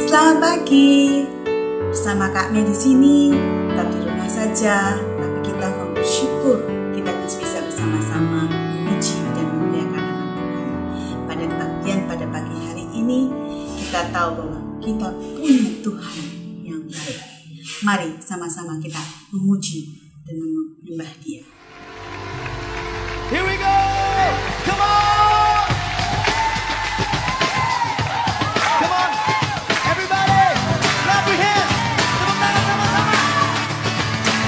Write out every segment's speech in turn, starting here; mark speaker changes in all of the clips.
Speaker 1: Selamat pagi. Bersama Kak Mei di sini, tetap di rumah saja, tapi kita mau bersyukur kita bisa bersama-sama memuji dan memuliakan nama Tuhan. Pada kebaktian pada pagi hari ini, kita tahu bahwa kita punya Tuhan yang baik. Mari sama-sama kita memuji dan menyembah Dia.
Speaker 2: Here we go! Come on! Come on! Everybody! Clap your hands! Tepuk tangan sama-sama!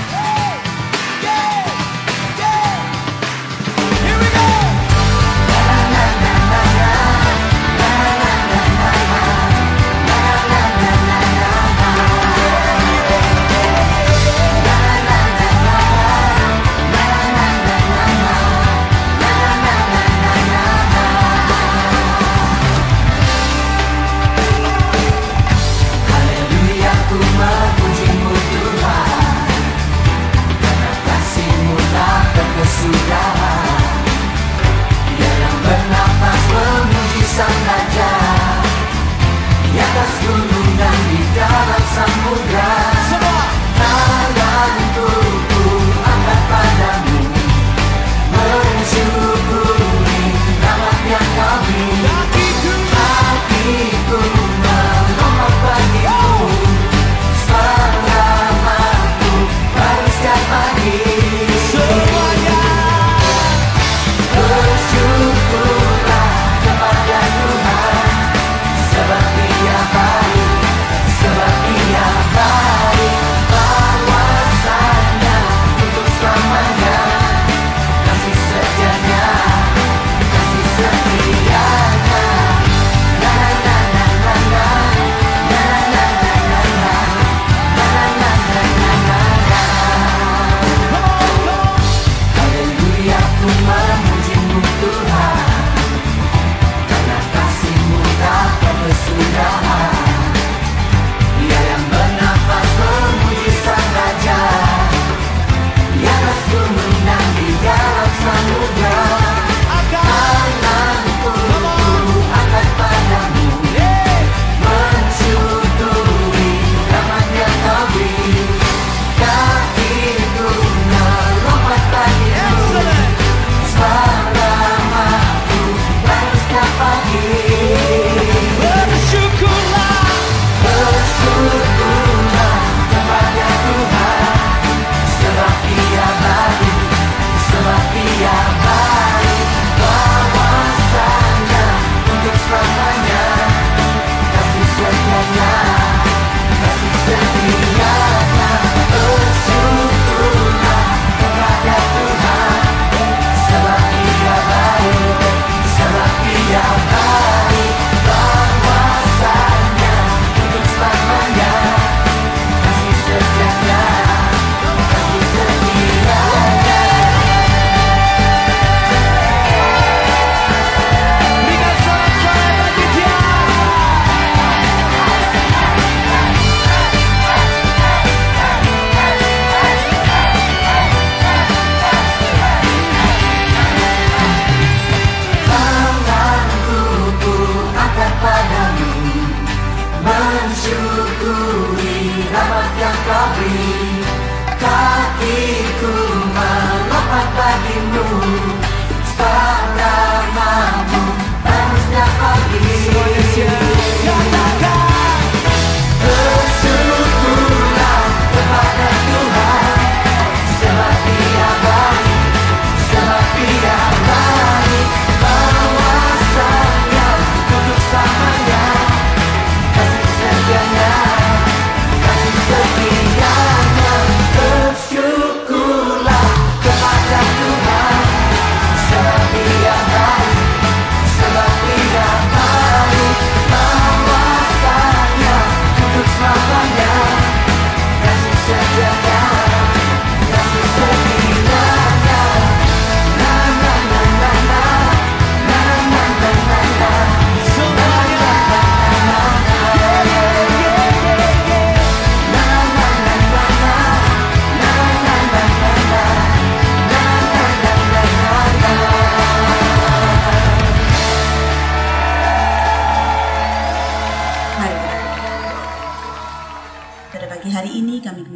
Speaker 2: Hey! Yeah! Yeah! Here we go!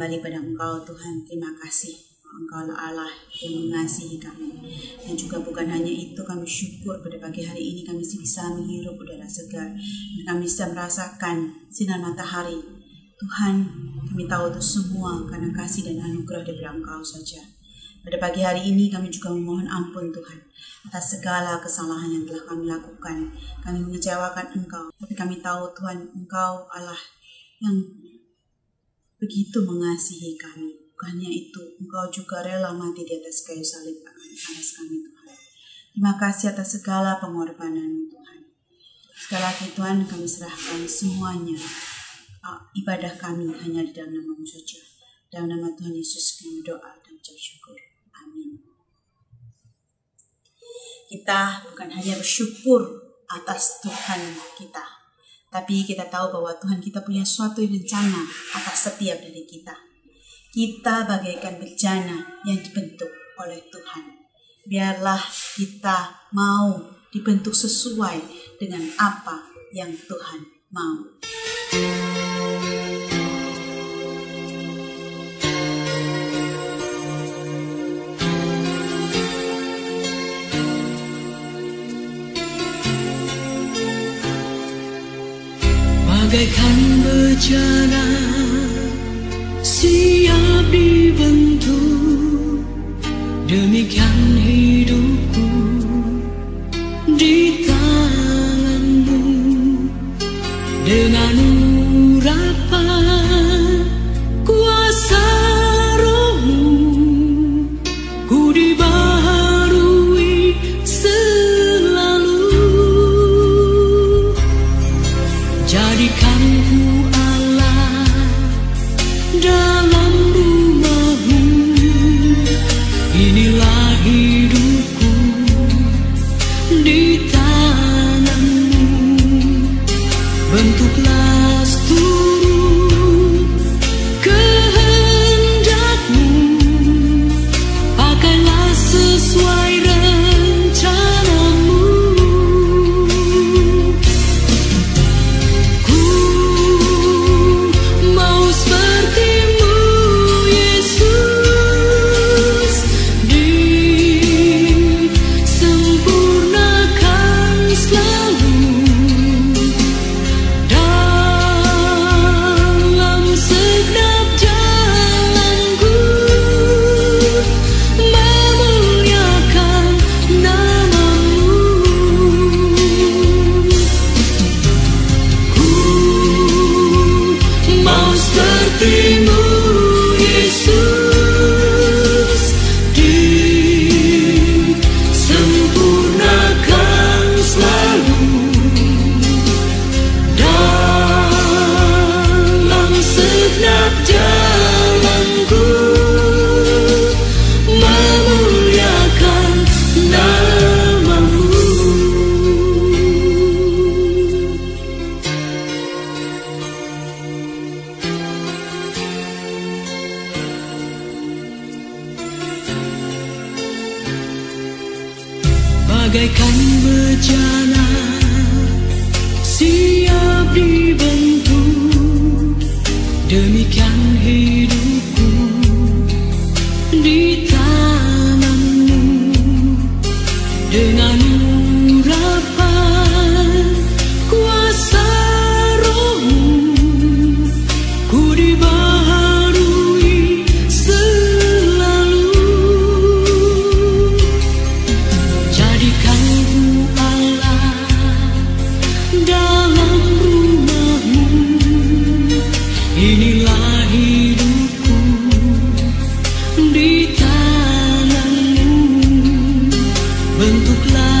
Speaker 1: kembali pada Engkau Tuhan. Terima kasih, Engkau Allah yang mengasihi kami. Dan juga bukan hanya itu, kami syukur pada pagi hari ini kami bisa menghirup udara segar dan kami bisa merasakan sinar matahari. Tuhan, kami tahu itu semua karena kasih dan anugerah dari Engkau saja. Pada pagi hari ini kami juga memohon ampun Tuhan atas segala kesalahan yang telah kami lakukan. Kami mengecewakan Engkau, tapi kami tahu Tuhan, Engkau Allah yang begitu mengasihi kami. Bukannya itu, Engkau juga rela mati di atas kayu salib atas kami Tuhan. Terima kasih atas segala pengorbanan Tuhan. Sekali lagi Tuhan, kami serahkan semuanya. Ibadah kami hanya di dalam nama-Mu saja. Dalam nama Tuhan Yesus kami doa dan ucap syukur. Amin. Kita bukan hanya bersyukur atas Tuhan kita, tapi kita tahu bahwa Tuhan kita punya suatu rencana atas setiap dari kita. Kita bagaikan bejana yang dibentuk oleh Tuhan. Biarlah kita mau dibentuk sesuai dengan apa yang Tuhan mau.
Speaker 3: Bagaikan bejana siap dibentuk, demikian hidupku di tangan-Mu. Dengan urapan kuasa Roh-Mu, ku dibaharui selalu. Jadikan ku Allah dalam rumah-Mu, inilah hidupku di tangan-Mu. Bentuklah seturut kehendak-Mu, pakailah sesuai rencana-Mu. Ku mau seperti-Mu Yesus, disempurnakan selalu dalam segenap jalanku, memuliakan nama-Mu. Ku mau seperti-Mu Yesus, disempurnakan selalu dalam segenap jalanku, memuliakan nama-Mu. Bagaikan bejana siap dibentuk, demikian hidupku di tangan-Mu. Dengan urapan kuasa Roh-Mu, ku dibaharui selalu. Jadikan ku Allah dalam rumah-Mu, inilah hidupku di tangan-Mu. Bentuklah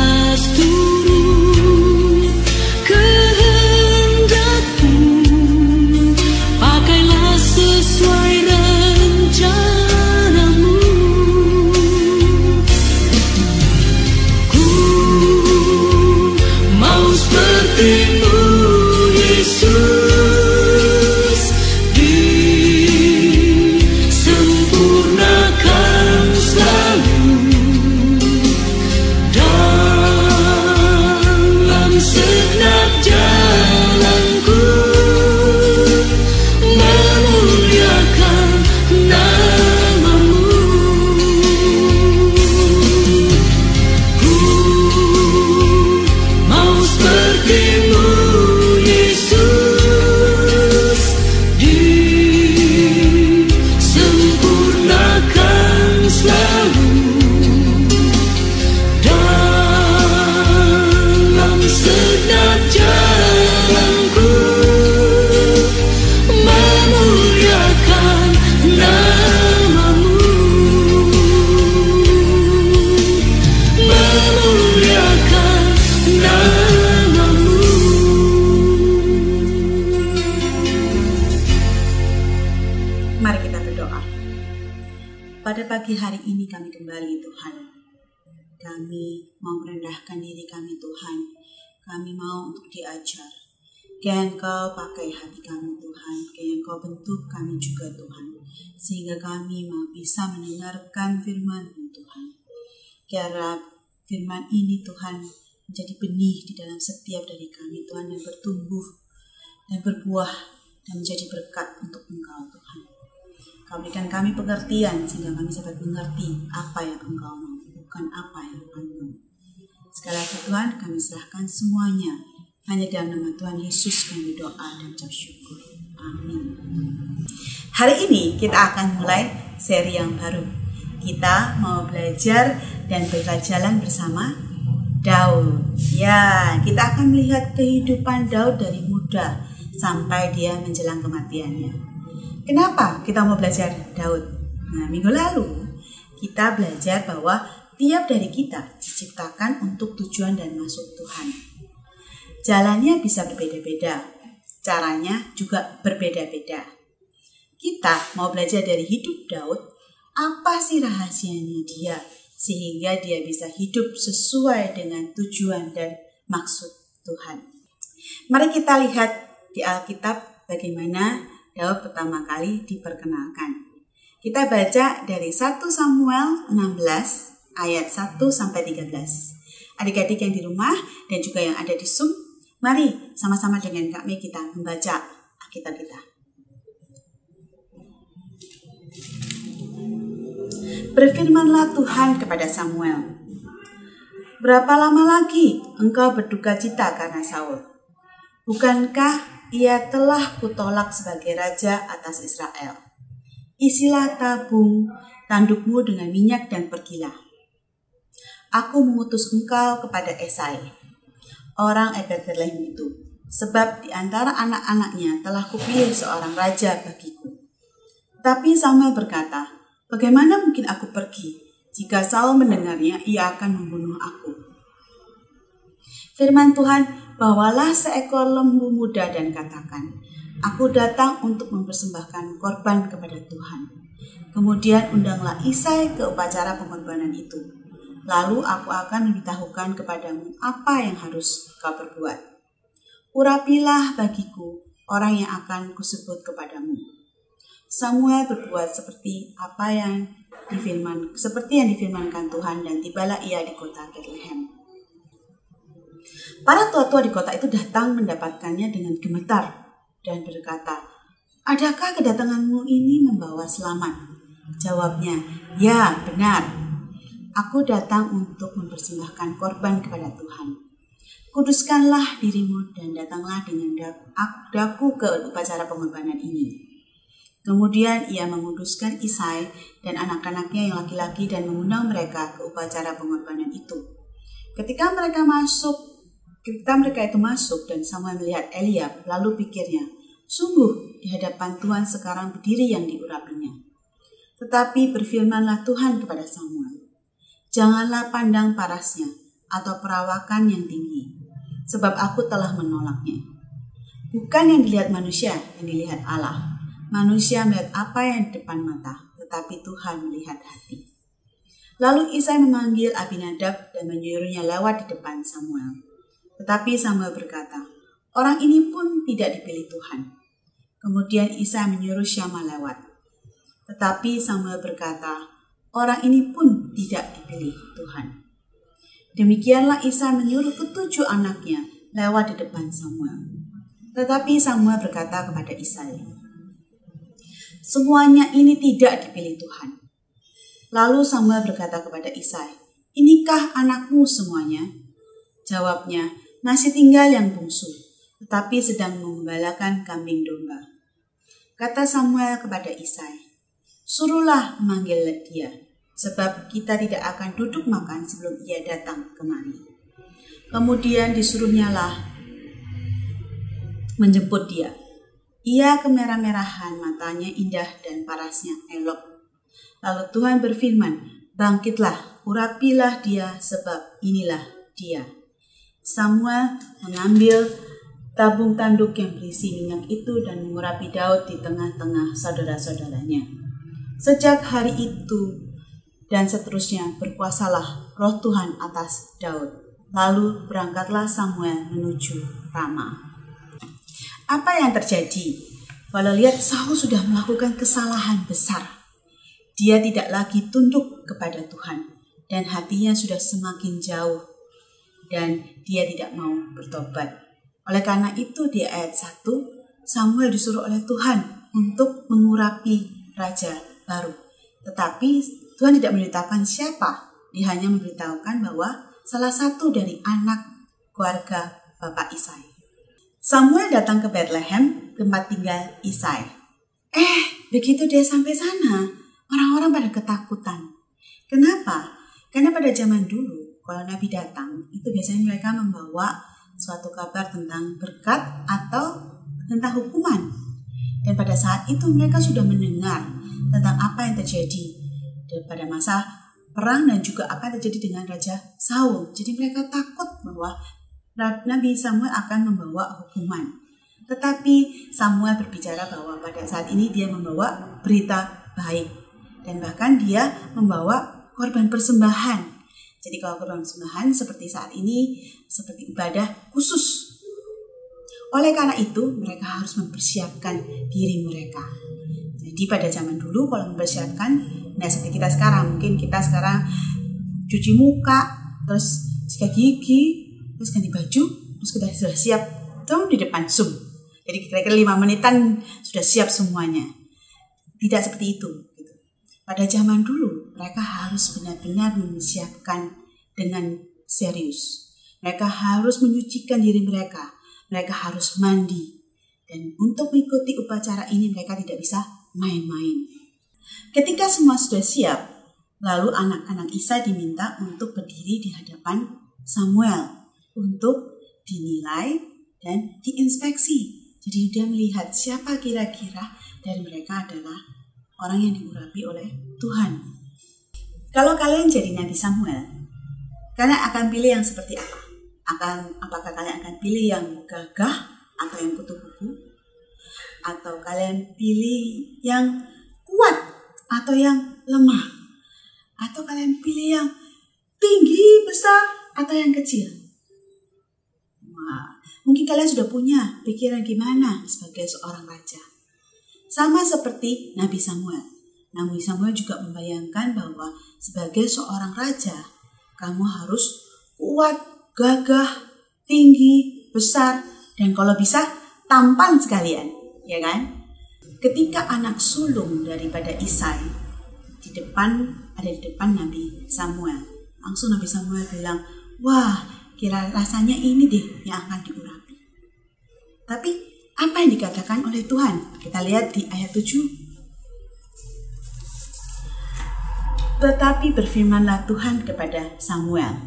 Speaker 1: kami Tuhan. Kami mau merendahkan diri kami Tuhan. Kami mau untuk diajar. Kiranya Engkau pakai hati kami Tuhan. Kiranya Engkau bentuk kami juga Tuhan. Sehingga kami mau bisa mendengarkan firman-Mu Tuhan. Kiranya firman ini Tuhan menjadi benih di dalam setiap dari kami Tuhan, dan bertumbuh dan berbuah dan menjadi berkat untuk Engkau Tuhan. Kau berikan kami pengertian sehingga kami dapat mengerti apa yang Engkau mau, bukan apa yang kami mau. Sekali lagi Tuhan, kami serahkan semuanya hanya dalam nama Tuhan Yesus kami doa dan ucap syukur. Amin. Hari ini kita akan mulai seri yang baru. Kita mau belajar dan berjalan bersama Daud. Ya, kita akan melihat kehidupan Daud dari muda sampai dia menjelang kematiannya. Kenapa kita mau belajar Daud? Nah, minggu lalu kita belajar bahwa tiap dari kita diciptakan untuk tujuan dan maksud Tuhan. Jalannya bisa berbeda-beda, caranya juga berbeda-beda. Kita mau belajar dari hidup Daud, apa sih rahasianya dia sehingga dia bisa hidup sesuai dengan tujuan dan maksud Tuhan. Mari kita lihat di Alkitab bagaimana Daud pertama kali diperkenalkan. Kita baca dari 1 Samuel 16 ayat 1 sampai 13. Adik-adik yang di rumah dan juga yang ada di Zoom, mari sama-sama dengan kami kita membaca Alkitab kita. Berfirmanlah Tuhan kepada Samuel, "Berapa lama lagi engkau berduka cita karena Saul? Bukankah ia telah kutolak sebagai raja atas Israel? Isilah tabung tandukmu dengan minyak dan pergilah. Aku mengutus engkau kepada Esai, orang Betlehem itu, sebab di antara anak-anaknya telah kupilih seorang raja bagiku." Tapi Samuel berkata, "Bagaimana mungkin aku pergi? Jika Saul mendengarnya, ia akan membunuh aku." Firman Tuhan, "Bawalah seekor lembu muda dan katakan, aku datang untuk mempersembahkan korban kepada Tuhan. Kemudian undanglah Isai ke upacara pengorbanan itu. Lalu aku akan memberitahukan kepadamu apa yang harus kau perbuat. Urapilah bagiku orang yang akan kusebut kepadamu." Samuel berbuat seperti yang difirmankan Tuhan, dan tibalah ia di kota Betlehem. Para tua-tua di kota itu datang mendapatkannya dengan gemetar dan berkata, "Adakah kedatanganmu ini membawa selamat?" Jawabnya, "Ya, benar. Aku datang untuk mempersembahkan korban kepada Tuhan. Kuduskanlah dirimu dan datanglah dengan daku ke upacara pengorbanan ini." Kemudian ia menguduskan Isai dan anak-anaknya yang laki-laki dan mengundang mereka ke upacara pengorbanan itu. Ketika mereka itu masuk dan Samuel melihat Eliab, lalu pikirnya, "Sungguh di hadapan Tuhan sekarang berdiri yang diurapinya." Tetapi berfirmanlah Tuhan kepada Samuel, "Janganlah pandang parasnya atau perawakan yang tinggi, sebab aku telah menolaknya. Bukan yang dilihat manusia, yang dilihat Allah. Manusia melihat apa yang di depan mata, tetapi Tuhan melihat hati." Lalu Isai memanggil Abinadab dan menyuruhnya lewat di depan Samuel. Tetapi Samuel berkata, "Orang ini pun tidak dipilih Tuhan." Kemudian Isai menyuruh Syama lewat. Tetapi Samuel berkata, "Orang ini pun tidak dipilih Tuhan." Demikianlah Isai menyuruh 7 anaknya lewat di depan Samuel. Tetapi Samuel berkata kepada Isai, "Semuanya ini tidak dipilih Tuhan." Lalu Samuel berkata kepada Isai, "Inikah anakmu semuanya?" Jawabnya, "Masih tinggal yang bungsu, tetapi sedang mengembalakan kambing domba." Kata Samuel kepada Isai, "Suruhlah memanggil dia, sebab kita tidak akan duduk makan sebelum ia datang kemari." Kemudian disuruhnyalah menjemput dia. Ia kemerah-merahan, matanya indah dan parasnya elok. Lalu Tuhan berfirman, "Bangkitlah, urapilah dia, sebab inilah dia." Samuel mengambil tabung tanduk yang berisi minyak itu dan mengurapi Daud di tengah-tengah saudara-saudaranya. Sejak hari itu, Dan seterusnya berkuasalah roh Tuhan atas Daud. Lalu berangkatlah Samuel menuju Rama. Apa yang terjadi? Kalau lihat Saul sudah melakukan kesalahan besar. Dia tidak lagi tunduk kepada Tuhan. Dan hatinya sudah semakin jauh. Dan dia tidak mau bertobat. Oleh karena itu di ayat 1, Samuel disuruh oleh Tuhan untuk mengurapi raja baru. Tetapi Tuhan tidak memberitahukan siapa. Dia hanya memberitahukan bahwa salah satu dari anak keluarga Bapak Isai. Samuel datang ke Bethlehem, tempat tinggal Isai. Begitu dia sampai sana, orang-orang pada ketakutan. Kenapa? Karena pada zaman dulu, kalau Nabi datang, itu biasanya mereka membawa suatu kabar tentang berkat atau tentang hukuman. Dan pada saat itu mereka sudah mendengar tentang apa yang terjadi pada masa perang dan juga apa yang terjadi dengan Raja Saul. Jadi mereka takut bahwa Nabi Samuel akan membawa hukuman. Tetapi Samuel berbicara bahwa pada saat ini dia membawa berita baik. Dan bahkan dia membawa korban persembahan. Jadi kalau korban persembahan seperti saat ini, seperti ibadah khusus. Oleh karena itu mereka harus mempersiapkan diri mereka. Jadi pada zaman dulu kalau mempersiapkan, nah seperti kita sekarang, mungkin kita sekarang cuci muka, terus sikat gigi, terus ganti baju, terus kita sudah siap di depan Zoom. Jadi kira-kira 5 menitan sudah siap semuanya. Tidak seperti itu. Pada zaman dulu mereka harus benar-benar mempersiapkan dengan serius. Mereka harus menyucikan diri mereka. Mereka harus mandi. Dan untuk mengikuti upacara ini mereka tidak bisa main-main. Ketika semua sudah siap, lalu anak-anak Isai diminta untuk berdiri di hadapan Samuel untuk dinilai dan diinspeksi. Jadi dia melihat siapa kira-kira dari mereka adalah orang yang diurapi oleh Tuhan. Kalau kalian jadi Nabi Samuel, kalian akan pilih yang seperti apa? Apakah kalian akan pilih yang gagah atau yang kutu-kutu? Atau kalian pilih yang kuat atau yang lemah? Atau kalian pilih yang tinggi, besar, atau yang kecil? Wah, mungkin kalian sudah punya pikiran gimana sebagai seorang raja. Sama seperti Nabi Samuel. Nabi Samuel juga membayangkan bahwa sebagai seorang raja, kamu harus kuat, gagah, tinggi, besar, dan kalau bisa tampan sekalian. Ya kan? Ketika anak sulung daripada Isai ada di depan Nabi Samuel, langsung Nabi Samuel bilang, wah, kira rasanya ini deh yang akan diurapi. Tapi apa yang dikatakan oleh Tuhan? Kita lihat di ayat 7. Tetapi berfirmanlah Tuhan kepada Samuel,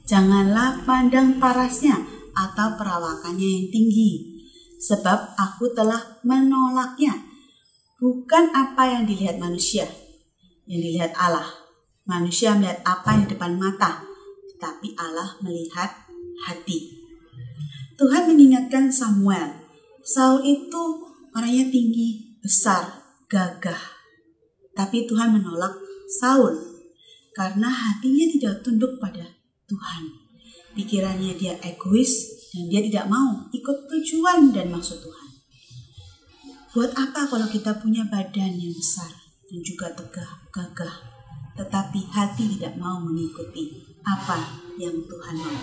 Speaker 1: janganlah pandang parasnya atau perawakannya yang tinggi, sebab aku telah menolaknya. Bukan apa yang dilihat manusia, yang dilihat Allah. Manusia melihat apa yang di depan mata, tetapi Allah melihat hati. Tuhan mengingatkan Samuel, Saul itu orangnya tinggi, besar, gagah. Tapi Tuhan menolak Saul karena hatinya tidak tunduk pada Tuhan. Pikirannya dia egois dan dia tidak mau ikut tujuan dan maksud Tuhan. Buat apa kalau kita punya badan yang besar dan juga tegah, gagah, tetapi hati tidak mau mengikuti apa yang Tuhan mau.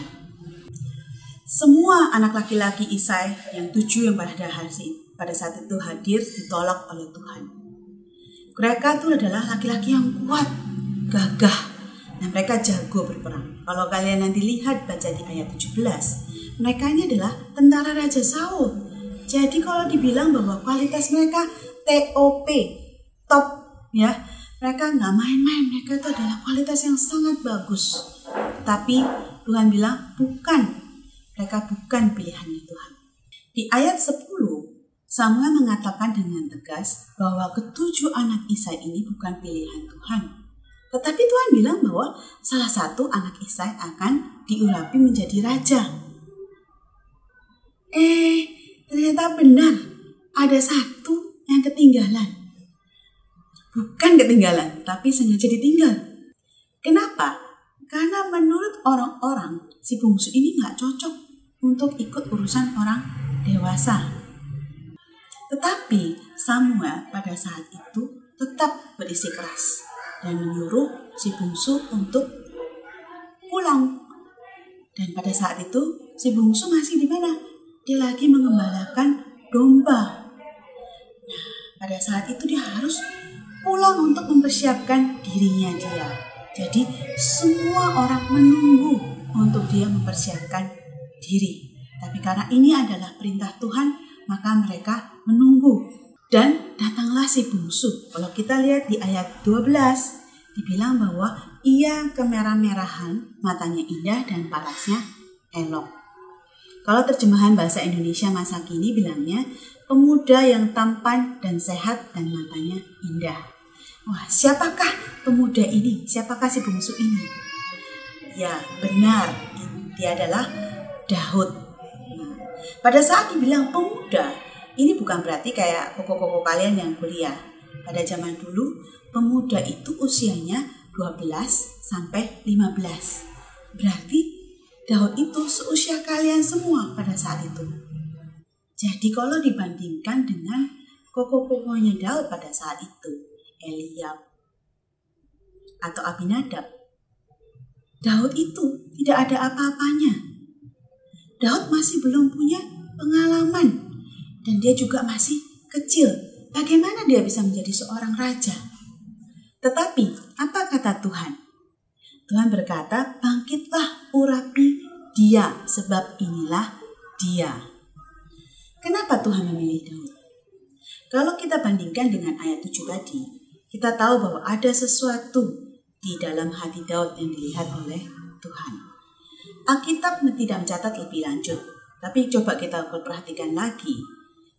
Speaker 1: Semua anak laki-laki Isai yang 7 yang pada saat itu hadir ditolak oleh Tuhan. Mereka itu adalah laki-laki yang kuat, gagah, dan mereka jago berperang. Kalau kalian nanti lihat baca di ayat 17, mereka ini adalah tentara Raja Saul. Jadi kalau dibilang bahwa kualitas mereka TOP, top, ya, mereka nggak main-main. Mereka itu adalah kualitas yang sangat bagus. Tapi Tuhan bilang bukan, mereka bukan pilihannya Tuhan. Di ayat 10, Samuel mengatakan dengan tegas bahwa ketujuh anak Isai ini bukan pilihan Tuhan. Tetapi Tuhan bilang bahwa salah satu anak Isai akan diurapi menjadi raja. Ternyata benar, ada satu yang ketinggalan. Bukan ketinggalan, tapi sengaja ditinggal. Kenapa? Karena menurut orang-orang si bungsu ini nggak cocok untuk ikut urusan orang dewasa. Tetapi Samuel pada saat itu tetap bersikeras dan menyuruh si bungsu untuk pulang. Dan pada saat itu si bungsu masih di mana? Dia lagi mengembalakan domba. Nah, pada saat itu dia harus pulang untuk mempersiapkan dirinya dia. Jadi semua orang menunggu untuk dia mempersiapkan diri. Tapi karena ini adalah perintah Tuhan, maka mereka menunggu. Dan datanglah si bungsu. Kalau kita lihat di ayat 12, dibilang bahwa ia kemerah-merahan, matanya indah dan parasnya elok. Kalau terjemahan bahasa Indonesia masa kini bilangnya, pemuda yang tampan dan sehat dan matanya indah. Wah, siapakah pemuda ini? Siapakah si bungsu ini? Ya, benar, dia adalah Daud. Nah, pada saat dibilang pemuda, ini bukan berarti kayak koko-koko kalian yang kuliah. Pada zaman dulu, pemuda itu usianya 12 sampai 15. Berarti Daud itu seusia kalian semua pada saat itu. Jadi kalau dibandingkan dengan koko-kokonya Daud pada saat itu, Eliab atau Abinadab, Daud itu tidak ada apa-apanya. Daud masih belum punya pengalaman dan dia juga masih kecil. Bagaimana dia bisa menjadi seorang raja? Tetapi apa kata Tuhan? Tuhan berkata, bangkitlah urapi dia, sebab inilah dia. Kenapa Tuhan memilih Daud? Kalau kita bandingkan dengan ayat 7 tadi, kita tahu bahwa ada sesuatu di dalam hati Daud yang dilihat oleh Tuhan. Alkitab tidak mencatat lebih lanjut, tapi coba kita perhatikan lagi.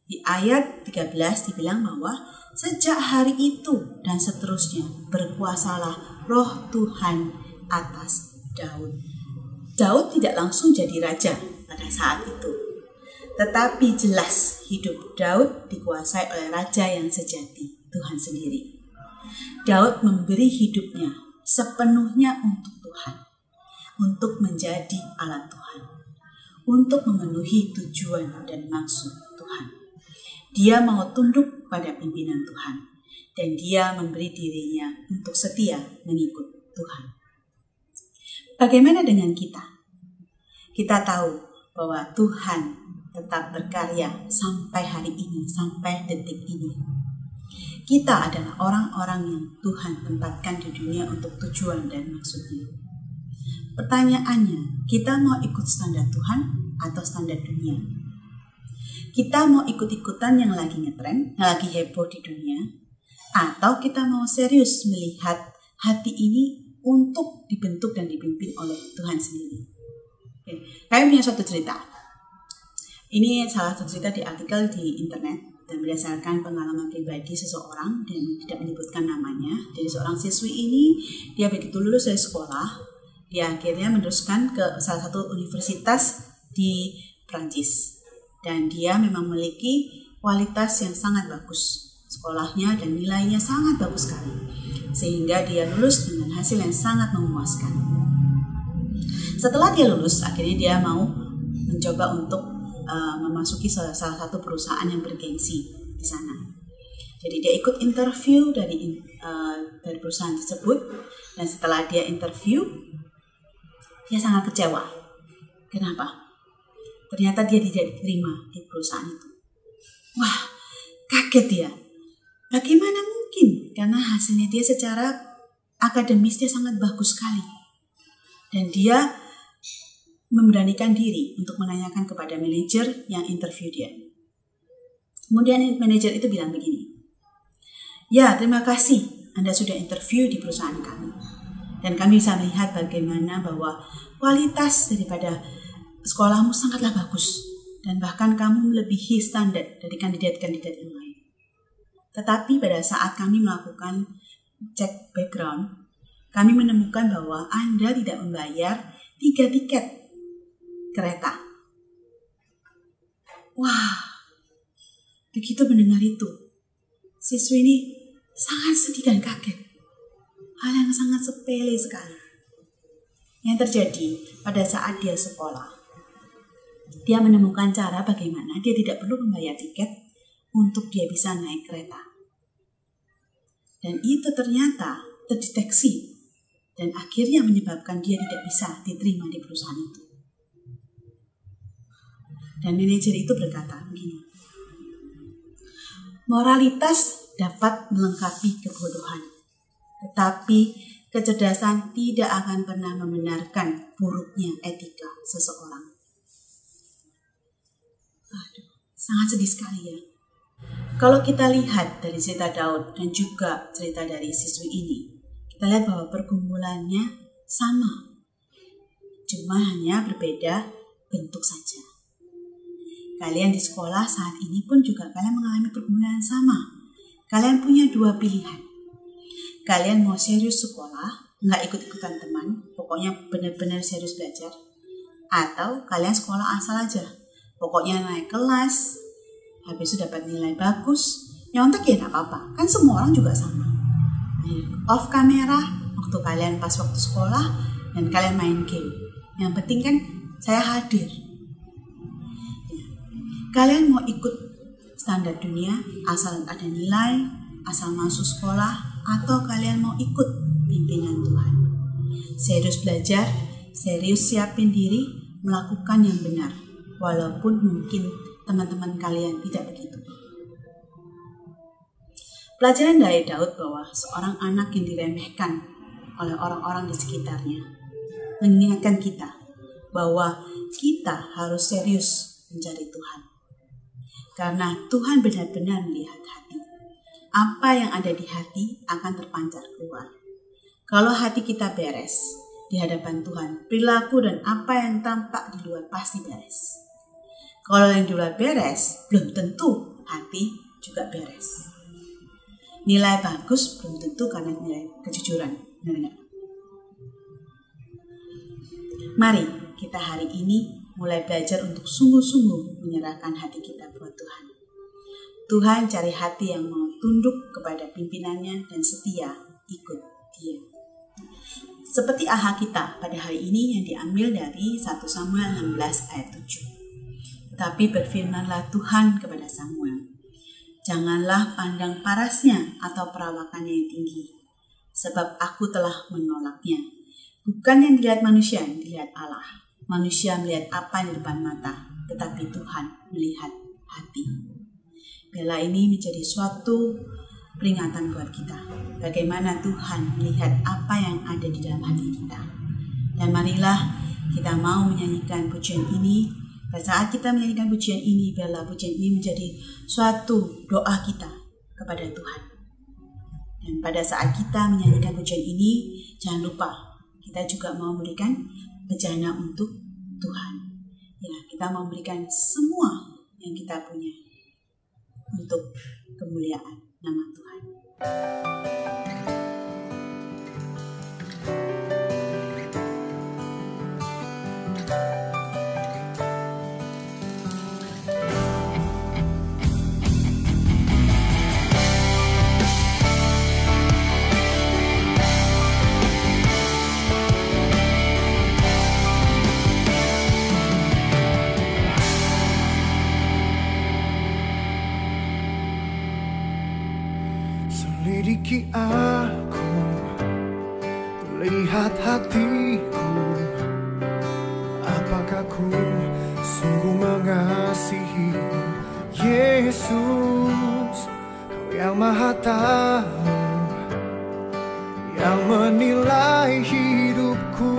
Speaker 1: Di ayat 13 dibilang bahwa sejak hari itu dan seterusnya berkuasalah roh Tuhan atas Daud. Daud tidak langsung jadi raja pada saat itu. Tetapi jelas hidup Daud dikuasai oleh raja yang sejati, Tuhan sendiri. Daud memberi hidupnya sepenuhnya untuk Tuhan, untuk menjadi alat Tuhan, untuk memenuhi tujuan dan maksud Tuhan. Dia mau tunduk pada pimpinan Tuhan, dan dia memberi dirinya untuk setia mengikut Tuhan. Bagaimana dengan kita? Kita tahu bahwa Tuhan tetap berkarya sampai hari ini, sampai detik ini. Kita adalah orang-orang yang Tuhan tempatkan di dunia untuk tujuan dan maksudnya. Pertanyaannya, kita mau ikut standar Tuhan atau standar dunia? Kita mau ikut-ikutan yang lagi ngetren, yang lagi heboh di dunia, atau kita mau serius melihat hati ini untuk dibentuk dan dipimpin oleh Tuhan sendiri? Oke. Saya punya suatu cerita. Ini salah satu cerita di artikel di internet dan berdasarkan pengalaman pribadi seseorang dan tidak menyebutkan namanya. Jadi seorang siswi ini, dia begitu lulus dari sekolah, dia akhirnya meneruskan ke salah satu universitas di Prancis. Dan dia memang memiliki kualitas yang sangat bagus. Sekolahnya dan nilainya sangat bagus sekali. Sehingga dia lulus dengan hasil yang sangat memuaskan. Setelah dia lulus, akhirnya dia mau mencoba untuk memasuki salah satu perusahaan yang bergengsi di sana. Jadi dia ikut interview dari perusahaan tersebut. Dan setelah dia interview, dia sangat kecewa. Kenapa? Ternyata dia tidak diterima di perusahaan itu. Wah, kaget dia. Bagaimana mungkin? Karena hasilnya dia secara akademis dia sangat bagus sekali. Dan dia memberanikan diri untuk menanyakan kepada manajer yang interview dia. Kemudian manajer itu bilang begini, ya, terima kasih Anda sudah interview di perusahaan kami. Dan kami bisa melihat bagaimana bahwa kualitas daripada sekolahmu sangatlah bagus dan bahkan kamu melebihi standar dari kandidat-kandidat yang lain. Tetapi pada saat kami melakukan cek background, kami menemukan bahwa Anda tidak membayar 3 tiket kereta. Wah, begitu mendengar itu, siswi ini sangat sedih dan kaget. Hal yang sangat sepele sekali. Yang terjadi pada saat dia sekolah, dia menemukan cara bagaimana dia tidak perlu membayar tiket untuk dia bisa naik kereta. Dan itu ternyata terdeteksi dan akhirnya menyebabkan dia tidak bisa diterima di perusahaan itu. Dan manajer itu berkata begini, moralitas dapat melengkapi kebodohan, tetapi kecerdasan tidak akan pernah membenarkan buruknya etika seseorang. Aduh, sangat sedih sekali ya. Kalau kita lihat dari cerita Daud dan juga cerita dari siswi ini, kita lihat bahwa pergumulannya sama, cuma hanya berbeda bentuk saja. Kalian di sekolah saat ini pun juga kalian mengalami pergumulan yang sama. Kalian punya dua pilihan. Kalian mau serius sekolah, nggak ikut-ikutan teman, pokoknya benar-benar serius belajar. Atau kalian sekolah asal aja, pokoknya naik kelas, habis itu dapat nilai bagus, nyontek ya nggak apa-apa, kan semua orang juga sama. Off kamera, waktu kalian pas waktu sekolah, dan kalian main game. Yang penting kan saya hadir. Kalian mau ikut standar dunia, asal ada nilai, asal masuk sekolah, atau kalian mau ikut pimpinan Tuhan. Serius belajar, serius siapin diri, melakukan yang benar, walaupun mungkin teman-teman kalian tidak begitu. Pelajaran dari Daud bahwa seorang anak yang diremehkan oleh orang-orang di sekitarnya mengingatkan kita bahwa kita harus serius mencari Tuhan. Karena Tuhan benar-benar melihat hati. Apa yang ada di hati akan terpancar keluar. Kalau hati kita beres di hadapan Tuhan, perilaku dan apa yang tampak di luar pasti beres. Kalau yang di luar beres, belum tentu hati juga beres. Nilai bagus belum tentu karena nilai kejujuran. Benar-benar. Mari kita hari ini mulai belajar untuk sungguh-sungguh menyerahkan hati kita buat Tuhan. Tuhan cari hati yang mau tunduk kepada pimpinannya dan setia ikut Dia. Seperti aha kita pada hari ini yang diambil dari 1 Samuel 16 ayat 7. Tapi berfirmanlah Tuhan kepada Samuel, janganlah pandang parasnya atau perawakannya yang tinggi, sebab aku telah menolaknya. Bukan yang dilihat manusia, yang dilihat Allah. Manusia melihat apa yang di depan mata, tetapi Tuhan melihat hati. Biarlah ini menjadi suatu peringatan buat kita. Bagaimana Tuhan melihat apa yang ada di dalam hati kita. Dan marilah kita mau menyanyikan pujian ini. Pada saat kita menyanyikan pujian ini, biarlah pujian ini menjadi suatu doa kita kepada Tuhan. Dan pada saat kita menyanyikan pujian ini, jangan lupa kita juga mau memberikan bejana untuk Tuhan. Ya, kita mau memberikan semua yang kita punya untuk kemuliaan nama Tuhan.
Speaker 2: Selidiki aku, lihat hatiku, apakah ku sungguh mengasihimu, Yesus, Kau yang Maha Tahu, yang menilai hidupku,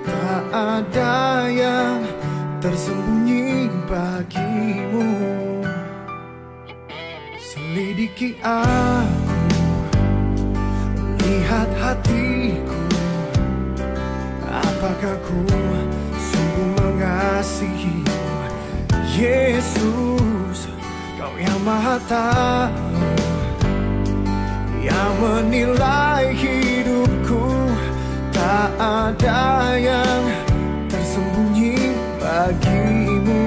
Speaker 2: tak ada yang tersembunyi bagimu. Selidiki aku, lihat hatiku, apakah ku sungguh mengasihimu, Yesus, Kau yang Maha Tahu, yang menilai hidupku, tak ada yang tersembunyi bagimu.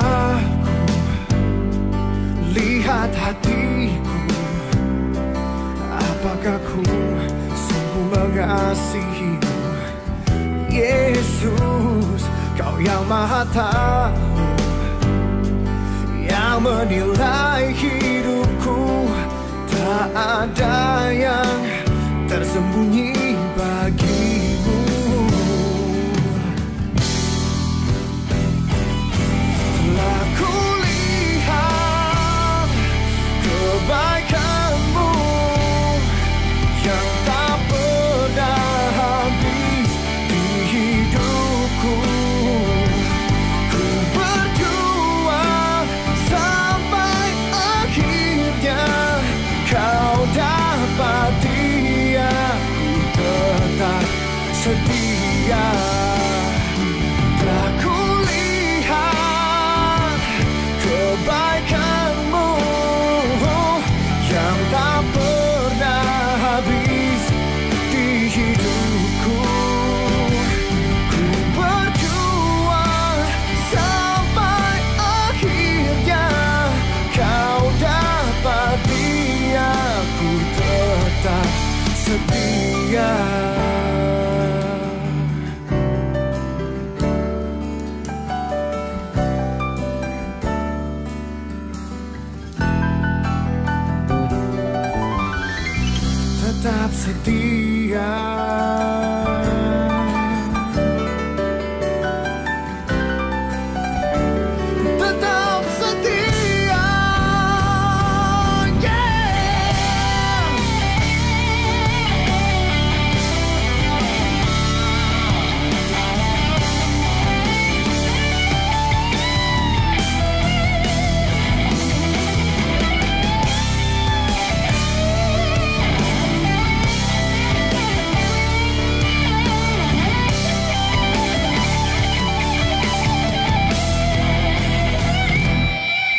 Speaker 2: mataku, lihat hatiku. Apakah ku sungguh mengasihimu? Yesus, Kau yang Maha Tahu, yang menilai hidupku. Tak ada yang tersembunyi bagimu. Telah kulihat kebaikan-Mu yang tak pernah habis di hidupku. Ku berjuang sampai akhirnya Kau dapati aku tetap setia. Telah kulihat kebaikan-Mu yang tak pernah habis di hidupku. Ku berjuang sampai akhirnya Kau dapati aku tetap setia. Tetap setia. Tetap setia.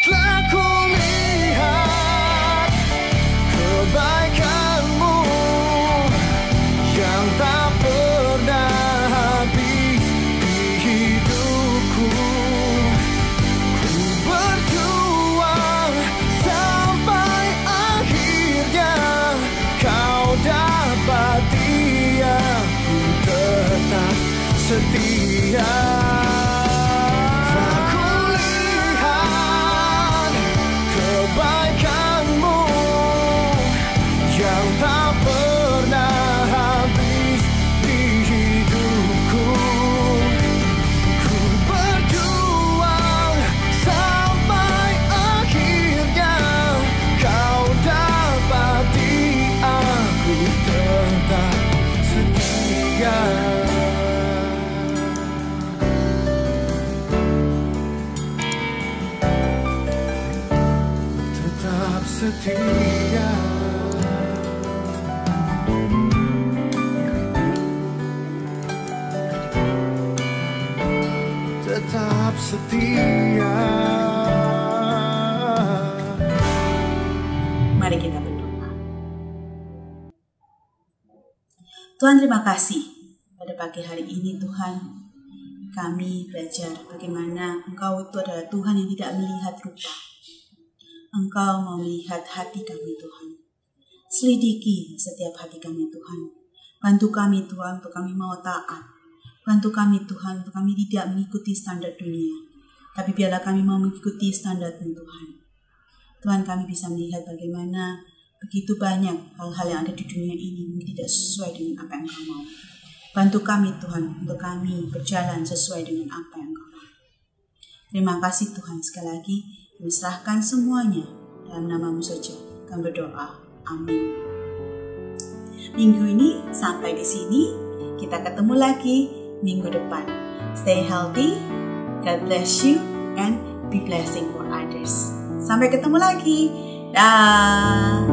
Speaker 2: Telah kulihat kebaikan-Mu yang tak pernah habis di hidupku. Ku berjuang sampai akhirnya Kau dapati aku tetap setia. Telah kulihat kebaikan-Mu yang tak pernah habis di hidupku. Ku berjuang sampai akhirnya Kau dapati aku tetap setia. Tetap setia. Tetap setia.
Speaker 1: Mari kita berdoa. Tuhan, terima kasih pada pagi hari ini. Tuhan, kami belajar bagaimana Engkau itu adalah Tuhan yang tidak melihat rupa. Engkau mau melihat hati kami, Tuhan. Selidiki setiap hati kami, Tuhan. Bantu kami, Tuhan, untuk kami mau taat. Bantu kami, Tuhan, untuk kami tidak mengikuti standar dunia, tapi biarlah kami mau mengikuti standar-Mu, Tuhan. Tuhan, kami bisa melihat bagaimana begitu banyak hal-hal yang ada di dunia ini yang tidak sesuai dengan apa yang Engkau mau. Bantu kami, Tuhan, untuk kami berjalan sesuai dengan apa yang Engkau mau. Terima kasih, Tuhan. Sekali lagi kami serahkan semuanya dalam nama-Mu saja. Kami berdoa. Amin. Minggu ini sampai di sini. Kita ketemu lagi minggu depan. Stay healthy, God bless you, and be blessing for others. Sampai ketemu lagi. Dah.